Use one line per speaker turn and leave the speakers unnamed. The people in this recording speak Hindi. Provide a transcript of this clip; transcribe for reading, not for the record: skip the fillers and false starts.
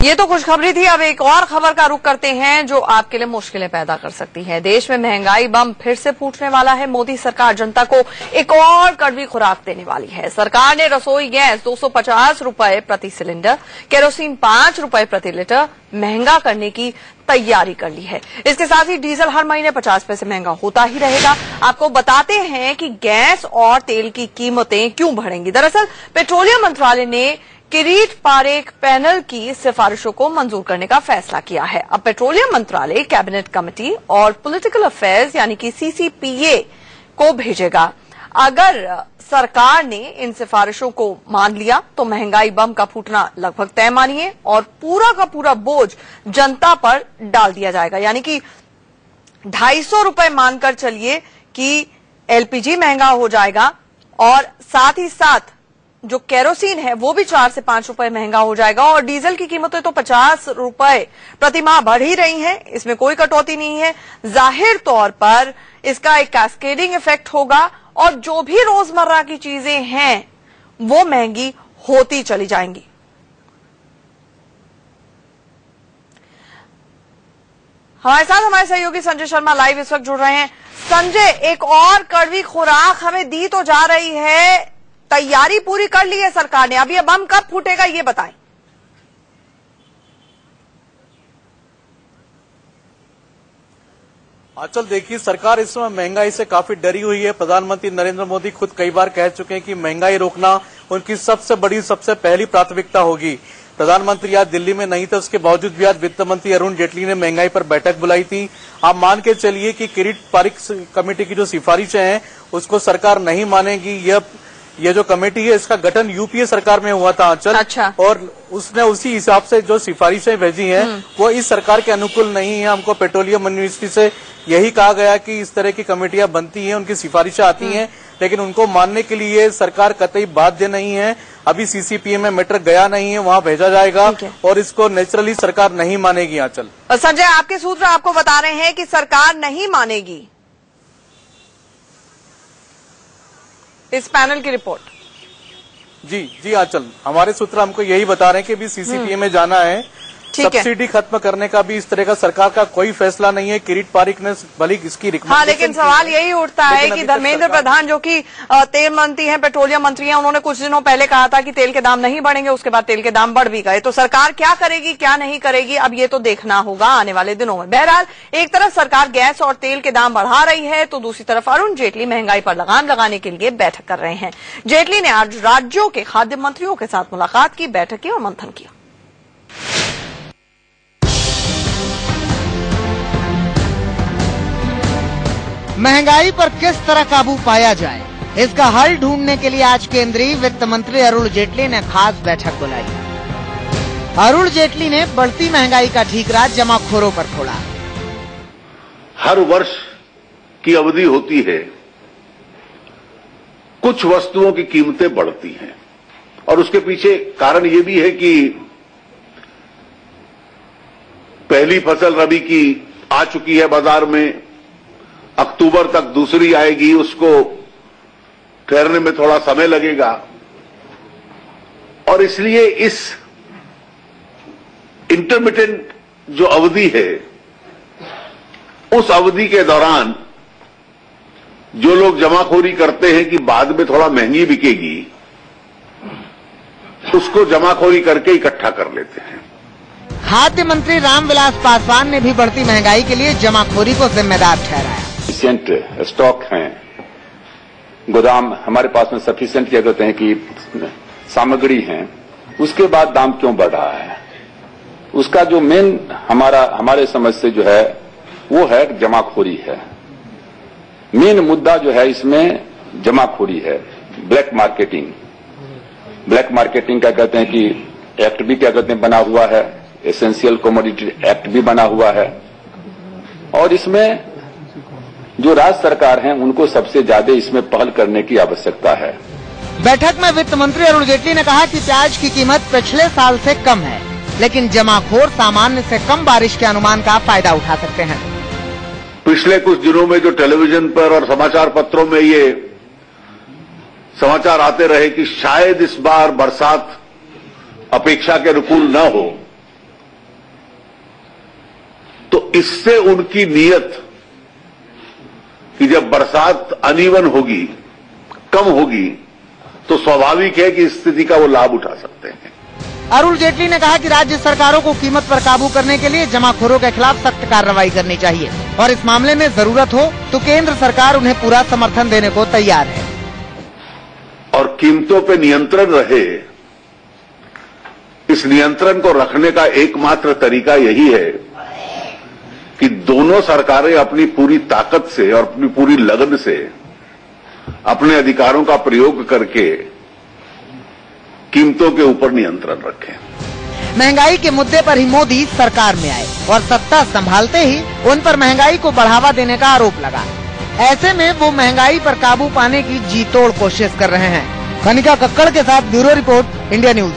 ये तो खुशखबरी थी। अब एक और खबर का रुख करते हैं जो आपके लिए मुश्किलें पैदा कर सकती है। देश में महंगाई बम फिर से फूटने वाला है। मोदी सरकार जनता को एक और कड़वी खुराक देने वाली है। सरकार ने रसोई गैस 250 रुपए प्रति सिलेंडर, केरोसिन 5 रुपए प्रति लीटर महंगा करने की तैयारी कर ली है। इसके साथ ही डीजल हर महीने 50 पैसे महंगा होता ही रहेगा। आपको बताते हैं कि गैस और तेल की कीमतें क्यों बढ़ेंगी। दरअसल पेट्रोलियम मंत्रालय ने किरीट पारेख पैनल की सिफारिशों को मंजूर करने का फैसला किया है। अब पेट्रोलियम मंत्रालय कैबिनेट कमेटी और पॉलिटिकल अफेयर्स यानी कि सीसीपीए को भेजेगा। अगर सरकार ने इन सिफारिशों को मान लिया तो महंगाई बम का फूटना लगभग तय मानिए और पूरा का पूरा बोझ जनता पर डाल दिया जाएगा। यानी कि 250 रुपए मानकर चलिए कि एलपीजी महंगा हो जाएगा और साथ ही साथ जो केरोसिन है वो भी 4 से 5 रुपए महंगा हो जाएगा और डीजल की कीमतें तो 50 रुपए प्रति माह बढ़ ही रही हैं। इसमें कोई कटौती नहीं है। जाहिर तौर पर इसका एक कैस्केडिंग इफेक्ट होगा और जो भी रोजमर्रा की चीजें हैं वो महंगी होती चली जाएंगी। हमारे साथ हमारे सहयोगी संजय शर्मा लाइव इस वक्त जुड़ रहे हैं। संजय, एक और कड़वी खुराक हमें दी तो जा रही है, तैयारी पूरी कर ली है सरकार ने, अब ये बम कब फूटेगा ये बताएं।
आंचल, देखिए, सरकार इस समय महंगाई से काफी डरी हुई है। प्रधानमंत्री नरेंद्र मोदी खुद कई बार कह चुके हैं कि महंगाई रोकना उनकी सबसे बड़ी, सबसे पहली प्राथमिकता होगी। प्रधानमंत्री आज दिल्ली में नहीं थे, उसके बावजूद भी आज वित्त मंत्री अरुण जेटली ने महंगाई पर बैठक बुलाई थी। आप मान के चलिए कि किरीट पारेख कमेटी की जो सिफारिशें हैं उसको सरकार नहीं मानेगी। ये जो कमेटी है इसका गठन यूपीए सरकार में हुआ था आंचल।
अच्छा।
और उसने उसी हिसाब से जो सिफारिशें भेजी हैं वो इस सरकार के अनुकूल नहीं है। हमको पेट्रोलियम मिनिस्ट्री से यही कहा गया कि इस तरह की कमेटियां बनती हैं, उनकी सिफारिशें आती हैं, लेकिन उनको मानने के लिए सरकार कतई बाध्य नहीं है। अभी सीसीपीए में मैटर गया नहीं है, वहां भेजा जाएगा और इसको नेचुरली सरकार नहीं मानेगी। आंचल,
संजय, आपके सूत्र आपको बता रहे हैं कि सरकार नहीं मानेगी। इस पैनल की रिपोर्ट।
जी आंचल, हमारे सूत्र हमको यही बता रहे हैं कि अभी सीसीपीए में जाना है। सब्सिडी खत्म करने का भी इस तरह का सरकार का कोई फैसला नहीं है। किरीट पारेख ने भले इसकी रिकमेंडेशन,
हाँ, लेकिन सवाल यही उठता है कि धर्मेंद्र प्रधान जो कि तेल मंत्री हैं, पेट्रोलियम मंत्री हैं, उन्होंने कुछ दिनों पहले कहा था कि तेल के दाम नहीं बढ़ेंगे, उसके बाद तेल के दाम बढ़ भी गए। तो सरकार क्या करेगी क्या नहीं करेगी अब ये तो देखना होगा आने वाले दिनों में। बहरहाल, एक तरफ सरकार गैस और तेल के दाम बढ़ा रही है तो दूसरी तरफ अरुण जेटली महंगाई पर लगाम लगाने के लिए बैठक कर रहे हैं। जेटली ने आज राज्यों के खाद्य मंत्रियों के साथ मुलाकात की, बैठक की और मंथन किया।
महंगाई पर किस तरह काबू पाया जाए, इसका हल ढूंढने के लिए आज केंद्रीय वित्त मंत्री अरुण जेटली ने खास बैठक बुलाई। अरुण जेटली ने बढ़ती महंगाई का ठीकरा जमाखोरों पर फोड़ा।
हर वर्ष की अवधि होती है, कुछ वस्तुओं की कीमतें बढ़ती हैं और उसके पीछे कारण यह भी है कि पहली फसल रबी की आ चुकी है बाजार में, अक्टूबर तक दूसरी आएगी, उसको ठहरने में थोड़ा समय लगेगा और इसलिए इस इंटरमिटेंट जो अवधि है उस अवधि के दौरान जो लोग जमाखोरी करते हैं कि बाद में थोड़ा महंगी बिकेगी, उसको जमाखोरी करके इकट्ठा कर लेते हैं।
खाद्य मंत्री रामविलास पासवान ने भी बढ़ती महंगाई के लिए जमाखोरी को जिम्मेदार ठहराया।
सफिशिएंट स्टॉक हैं, गोदाम हमारे पास में सफिशिएंट क्या कहते हैं कि सामग्री है, उसके बाद दाम क्यों बढ़ रहा है? उसका जो मेन हमारे समझ से जो है वो है जमाखोरी है। मेन मुद्दा जो है इसमें जमाखोरी है, ब्लैक मार्केटिंग। ब्लैक मार्केटिंग क्या कहते हैं कि एक्ट भी क्या कहते हैं बना हुआ है, एसेंशियल कमोडिटी एक्ट भी बना हुआ है और इसमें जो राज्य सरकार है उनको सबसे ज्यादा इसमें पहल करने की आवश्यकता है।
बैठक में वित्त मंत्री अरुण जेटली ने कहा कि प्याज की कीमत पिछले साल से कम है, लेकिन जमाखोर सामान्य से कम बारिश के अनुमान का फायदा उठा सकते हैं।
पिछले कुछ दिनों में जो टेलीविजन पर और समाचार पत्रों में ये समाचार आते रहे कि शायद इस बार बरसात अपेक्षा के अनुकूल न हो इससे उनकी नीयत कि जब बरसात अनइवन होगी, कम होगी, तो स्वाभाविक है कि इस स्थिति का वो लाभ उठा सकते हैं।
अरुण जेटली ने कहा कि राज्य सरकारों को कीमत पर काबू करने के लिए जमाखोरों के खिलाफ सख्त कार्रवाई करनी चाहिए और इस मामले में जरूरत हो तो केंद्र सरकार उन्हें पूरा समर्थन देने को तैयार है।
और कीमतों पे नियंत्रण रहे, इस नियंत्रण को रखने का एकमात्र तरीका यही है कि दोनों सरकारें अपनी पूरी ताकत से और अपनी पूरी लगन से अपने अधिकारों का प्रयोग करके कीमतों के ऊपर नियंत्रण रखें।
महंगाई के मुद्दे पर ही मोदी सरकार में आए और सत्ता संभालते ही उन पर महंगाई को बढ़ावा देने का आरोप लगा। ऐसे में वो महंगाई पर काबू पाने की जी तोड़ कोशिश कर रहे हैं। कनिका कक्कड़ के साथ ब्यूरो रिपोर्ट, इंडिया न्यूज।